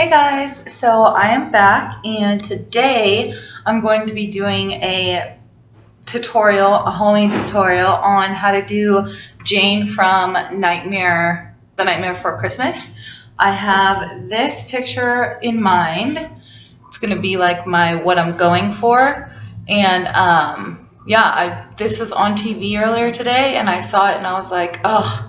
Hey guys, so I am back and today I'm going to be doing a tutorial, a Halloween tutorial on how to do Jane from The Nightmare Before Christmas. I have this picture in mind. It's going to be like what I'm going for. And yeah, this was on TV earlier today and I saw it and I was like, oh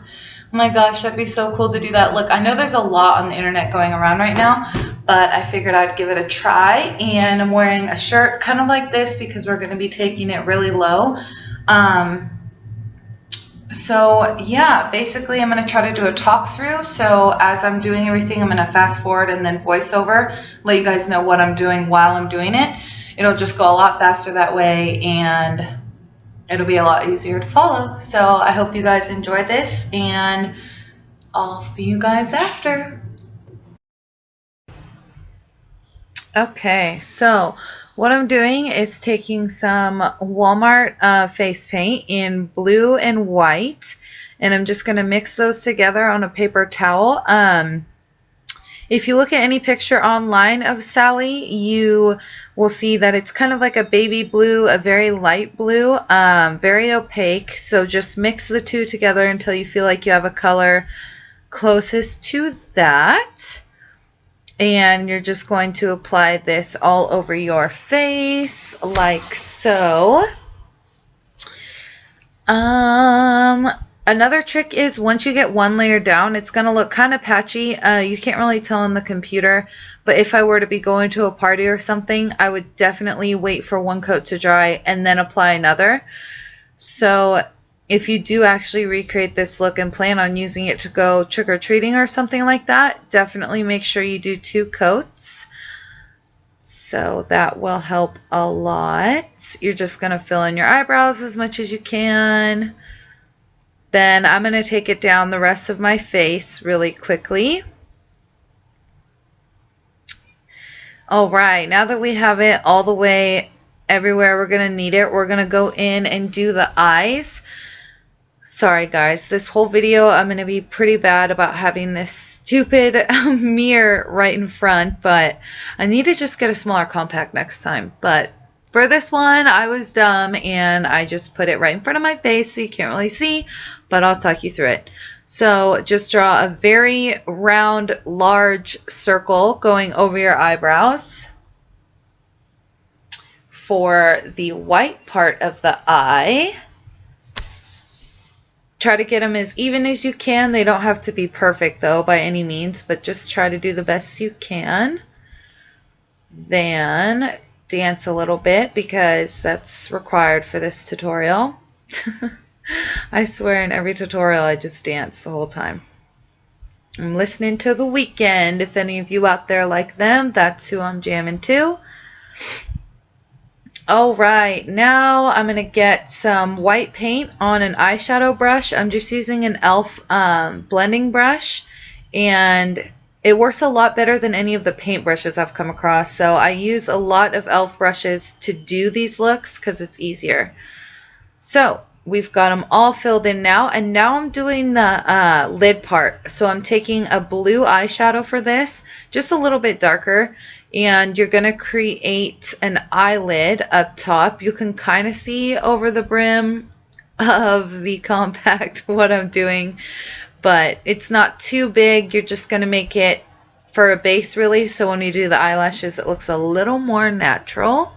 my gosh, that'd be so cool to do that. Look, I know there's a lot on the internet going around right now, but I figured I'd give it a try. And I'm wearing a shirt kind of like this because we're going to be taking it really low. So yeah, basically I'm going to try to do a talk through. So as I'm doing everything, I'm going to fast forward and then voice over, let you guys know what I'm doing while I'm doing it. It'll just go a lot faster that way and it'll be a lot easier to follow. So I hope you guys enjoy this and I'll see you guys after. Okay, so what I'm doing is taking some Walmart face paint in blue and white, and I'm just going to mix those together on a paper towel. If you look at any picture online of Sally, you will see that it's kind of like a baby blue, a very light blue, very opaque. So just mix the two together until you feel like you have a color closest to that. And you're just going to apply this all over your face like so. Another trick is once you get one layer down, it's going to look kind of patchy. You can't really tell on the computer, but if I were to be going to a party or something, I would definitely wait for one coat to dry and then apply another. So if you do actually recreate this look and plan on using it to go trick-or-treating or something like that, definitely make sure you do 2 coats. So that will help a lot. You're just going to fill in your eyebrows as much as you can. Then I'm going to take it down the rest of my face really quickly. Alright, now that we have it all the way everywhere we're going to need it, we're going to go in and do the eyes. Sorry guys, this whole video I'm going to be pretty bad about having this stupid mirror right in front, but I need to just get a smaller compact next time. But for this one, I was dumb and I just put it right in front of my face so you can't really see, but I'll talk you through it. So just draw a very round, large circle going over your eyebrows. For the white part of the eye, try to get them as even as you can. They don't have to be perfect though by any means, but just try to do the best you can. Then dance a little bit because that's required for this tutorial. I swear in every tutorial I just dance the whole time. I'm listening to The Weeknd. If any of you out there like them, that's who I'm jamming to. Alright, now I'm going to get some white paint on an eyeshadow brush. I'm just using an e.l.f. Blending brush, and it works a lot better than any of the paint brushes I've come across. So I use a lot of e.l.f. brushes to do these looks because it's easier. So we've got them all filled in now, and now I'm doing the lid part. So I'm taking a blue eyeshadow for this, just a little bit darker. And you're going to create an eyelid up top. You can kind of see over the brim of the compact what I'm doing, but it's not too big. You're just going to make it for a base really, so when you do the eyelashes it looks a little more natural.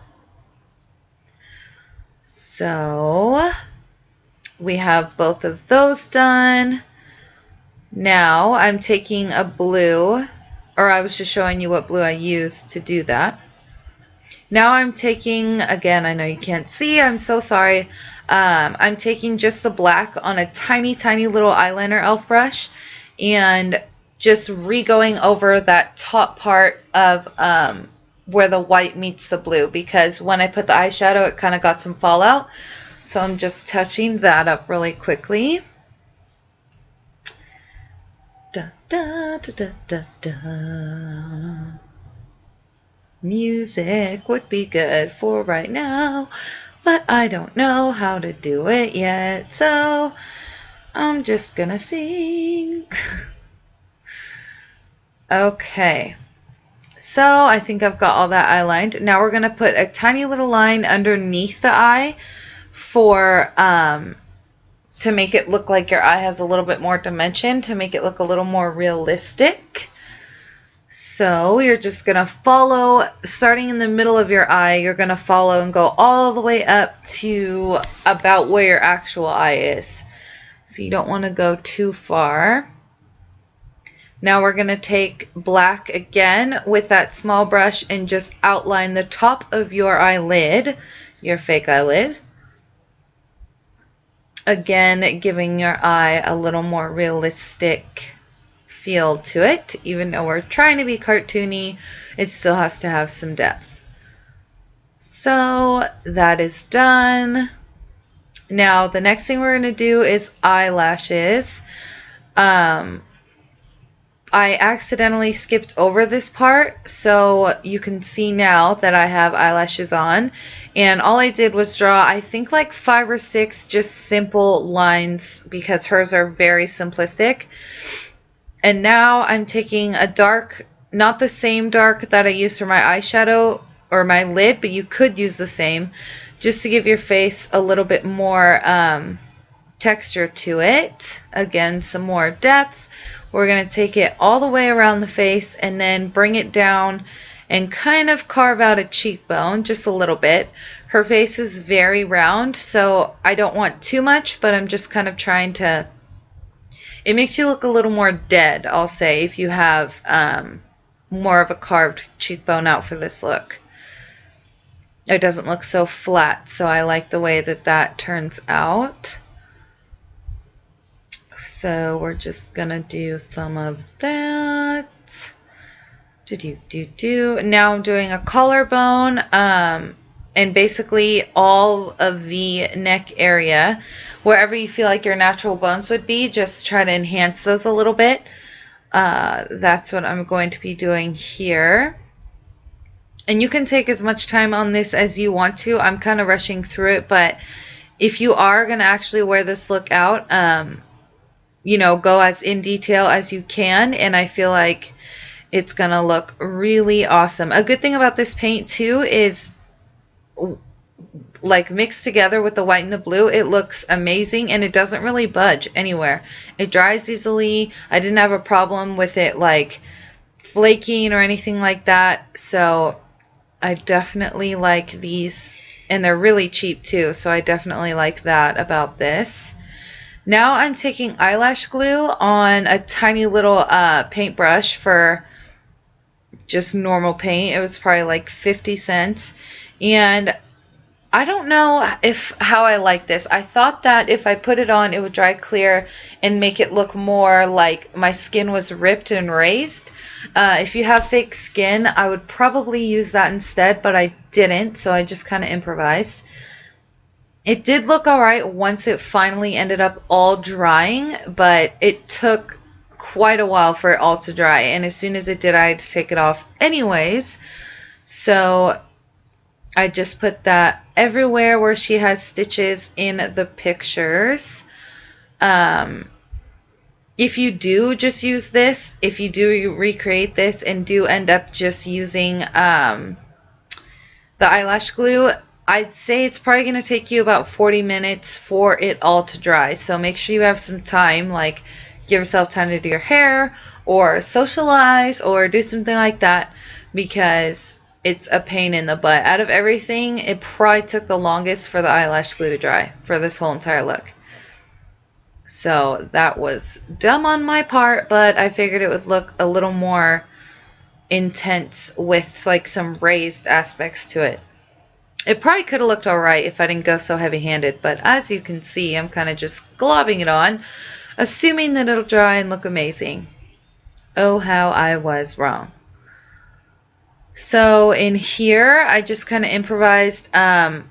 So we have both of those done. Now I'm taking a blue, or I was just showing you what blue I used to do that. Now I'm taking, again, I know you can't see, I'm so sorry. I'm taking just the black on a tiny, tiny little eyeliner e.l.f. brush and just re-going over that top part of where the white meets the blue, because when I put the eyeshadow it kind of got some fallout. So I'm just touching that up really quickly. Da, da, da, da, da, da. Music would be good for right now, but I don't know how to do it yet, so I'm just gonna sing. Okay, So I think I've got all that eye lined. Now we're going to put a tiny little line underneath the eye for to make it look like your eye has a little bit more dimension, to make it look a little more realistic. So you're just going to follow, starting in the middle of your eye, you're going to follow and go all the way up to about where your actual eye is. So you don't want to go too far. Now we're going to take black again with that small brush and just outline the top of your eyelid, your fake eyelid. Again, giving your eye a little more realistic feel to it. Even though we're trying to be cartoony, it still has to have some depth. So that is done. Now the next thing we're going to do is eyelashes. I accidentally skipped over this part, so you can see now that I have eyelashes on, and all I did was draw, I think, like 5 or 6 just simple lines, because hers are very simplistic. And now I'm taking a dark, not the same dark that I used for my eyeshadow or my lid, but you could use the same, just to give your face a little bit more texture to it. Again, some more depth. We're going to take it all the way around the face and then bring it down and kind of carve out a cheekbone just a little bit. Her face is very round, so I don't want too much, but I'm just kind of trying to... It makes you look a little more dead, I'll say, if you have more of a carved cheekbone out for this look. It doesn't look so flat, so I like the way that that turns out. So we're just gonna do some of that. Now I'm doing a collarbone, and basically all of the neck area, wherever you feel like your natural bones would be, just try to enhance those a little bit. That's what I'm going to be doing here. And you can take as much time on this as you want to. I'm kind of rushing through it, but if you are going to actually wear this look out, you know, go as in detail as you can, and I feel like it's going to look really awesome. A good thing about this paint, too, is like mixed together with the white and the blue, it looks amazing, and it doesn't really budge anywhere. It dries easily. I didn't have a problem with it like flaking or anything like that, so I definitely like these, and they're really cheap too, so I definitely like that about this. Now I'm taking eyelash glue on a tiny little paintbrush for just normal paint. It was probably like 50 cents. And I don't know how I like this. I thought that if I put it on, it would dry clear and make it look more like my skin was ripped and raised. If you have fake skin, I would probably use that instead, but I didn't, so I just kind of improvised. It did look alright once it finally ended up all drying, but it took quite a while for it all to dry, and as soon as it did, I had to take it off anyways. So I just put that everywhere where she has stitches in the pictures. If you do just use this, if you do recreate this and do end up just using the eyelash glue, I'd say it's probably going to take you about 40 minutes for it all to dry. So make sure you have some time, like give yourself time to do your hair or socialize or do something like that, because it's a pain in the butt. Out of everything, it probably took the longest for the eyelash glue to dry for this whole entire look. So that was dumb on my part, but I figured it would look a little more intense with like some raised aspects to it. It probably could have looked alright if I didn't go so heavy-handed, but as you can see, I'm kind of just globbing it on, assuming that it'll dry and look amazing. Oh, how I was wrong. So in here, I just kind of improvised. I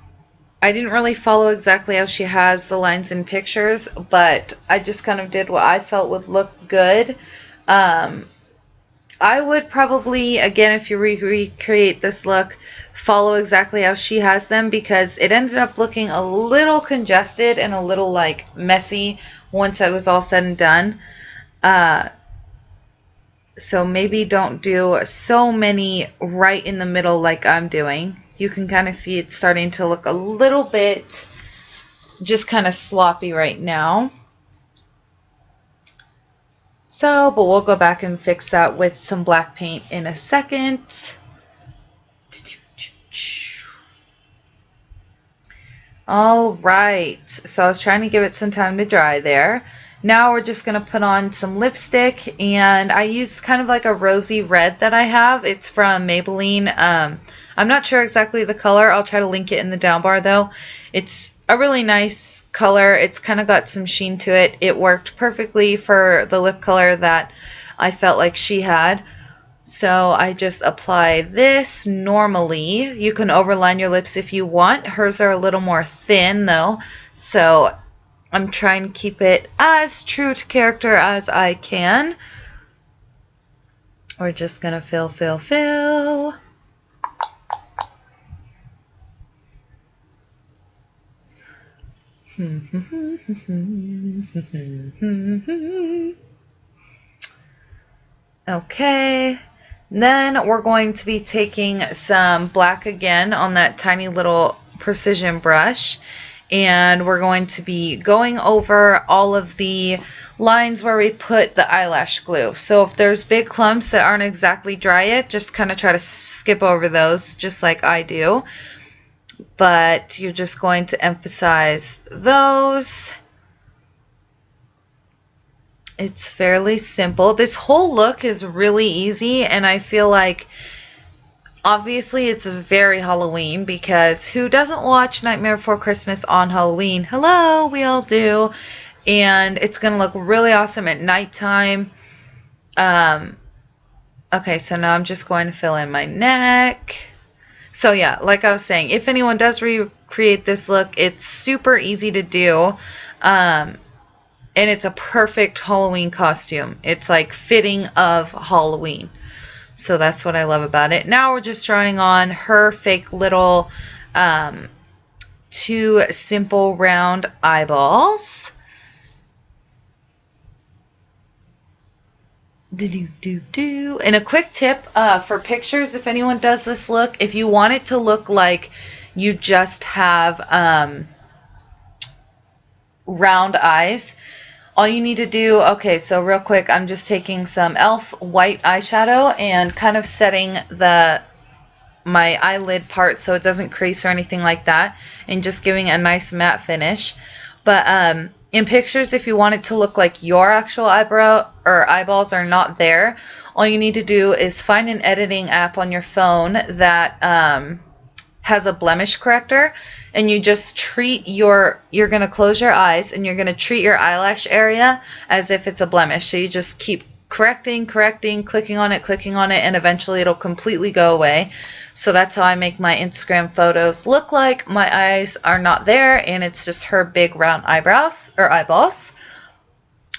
didn't really follow exactly how she has the lines in pictures, but I just kind of did what I felt would look good. I would probably, again, if you recreate this look, follow exactly how she has them, because it ended up looking a little congested and a little like messy once it was all said and done. So maybe don't do so many right in the middle like I'm doing. You can kind of see it's starting to look a little bit just kind of sloppy right now. So, but we'll go back and fix that with some black paint in a second. All right, so I was trying to give it some time to dry there. Now we're just going to put on some lipstick, and I use kind of like a rosy red that I have. It's from Maybelline. I'm not sure exactly the color. I'll try to link it in the down bar though. It's a really nice color. It's kind of got some sheen to it. It worked perfectly for the lip color that I felt like she had. So I just apply this normally. You can overline your lips if you want. Hers are a little more thin though, so I'm trying to keep it as true to character as I can. We're just gonna fill. Okay. Then we're going to be taking some black again on that tiny little precision brush, and we're going to be going over all of the lines where we put the eyelash glue. So if there's big clumps that aren't exactly dry yet, just kind of try to skip over those just like I do. But you're just going to emphasize those. It's fairly simple. This whole look is really easy, and I feel like obviously it's very Halloween, because who doesn't watch Nightmare Before Christmas on Halloween? Hello, we all do. And it's going to look really awesome at nighttime. Okay, so now I'm just going to fill in my neck. So yeah, like I was saying, if anyone does recreate this look, it's super easy to do. And it's a perfect Halloween costume. It's like fitting of Halloween. So that's what I love about it. Now we're just drawing on her fake little 2 simple round eyeballs. And a quick tip for pictures, if anyone does this look, if you want it to look like you just have round eyes, all you need to do, okay, so real quick, I'm just taking some e.l.f. white eyeshadow and kind of setting my eyelid part so it doesn't crease or anything like that, and just giving a nice matte finish. But in pictures, if you want it to look like your actual eyebrow or eyeballs are not there, all you need to do is find an editing app on your phone that has a blemish corrector, and you just treat you're going to close your eyes and you're going to treat your eyelash area as if it's a blemish. So you just keep correcting, clicking on it, and eventually it'll completely go away. So that's how I make my Instagram photos look like my eyes are not there and it's just her big round eyebrows or eyeballs.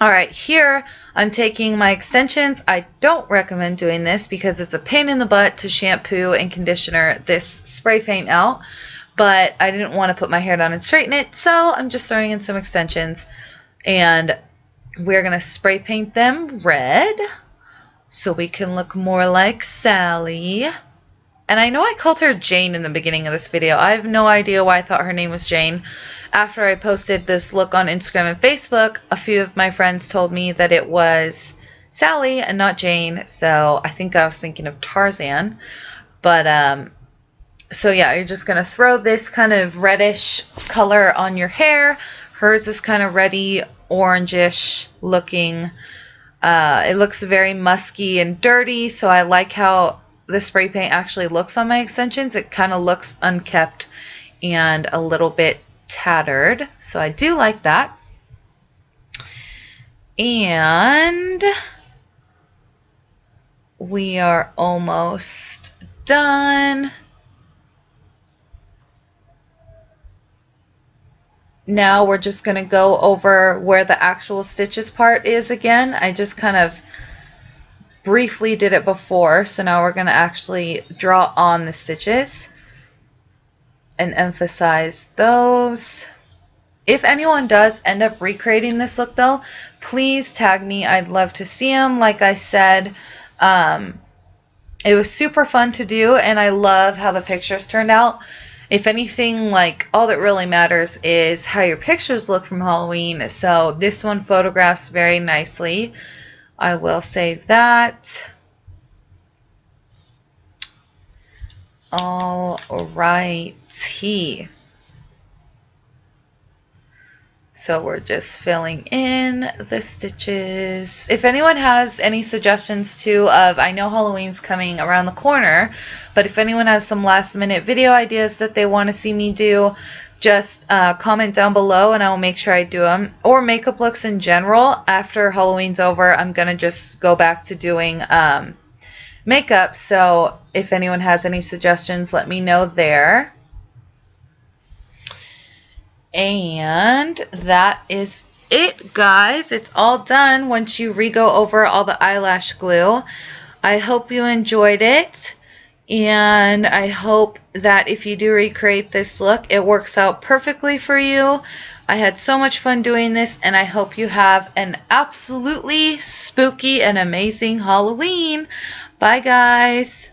Alright, here I'm taking my extensions. I don't recommend doing this because it's a pain in the butt to shampoo and conditioner this spray paint out, but I didn't want to put my hair down and straighten it, so I'm just throwing in some extensions, and we're going to spray paint them red so we can look more like Sally. And I know I called her Jane in the beginning of this video. I have no idea why I thought her name was Jane. After I posted this look on Instagram and Facebook, a few of my friends told me that it was Sally and not Jane, so I think I was thinking of Tarzan. But, so yeah, you're just going to throw this kind of reddish color on your hair. Hers is kind of reddy, orangish looking. It looks very musky and dirty, so I like how the spray paint actually looks on my extensions. It kind of looks unkept and a little bit tattered, so I do like that. And we are almost done. Now we're just going to go over where the actual stitches part is again. I just kind of briefly did it before, so now we're going to actually draw on the stitches and emphasize those. If anyone does end up recreating this look though, please tag me. I'd love to see them. Like I said, It was super fun to do, and I love how the pictures turned out. If anything, like, all that really matters is how your pictures look from Halloween. So this one photographs very nicely. I will say that. All righty. So we're just filling in the stitches. If anyone has any suggestions too of, I know Halloween's coming around the corner, but if anyone has some last minute video ideas that they want to see me do, just comment down below and I will make sure I do them. Or makeup looks in general. After Halloween's over, I'm going to just go back to doing makeup. So if anyone has any suggestions, let me know there. And that is it, guys. It's all done once you re-go over all the eyelash glue. I hope you enjoyed it. And I hope that if you do recreate this look, it works out perfectly for you. I had so much fun doing this, and I hope you have an absolutely spooky and amazing Halloween. Bye, guys.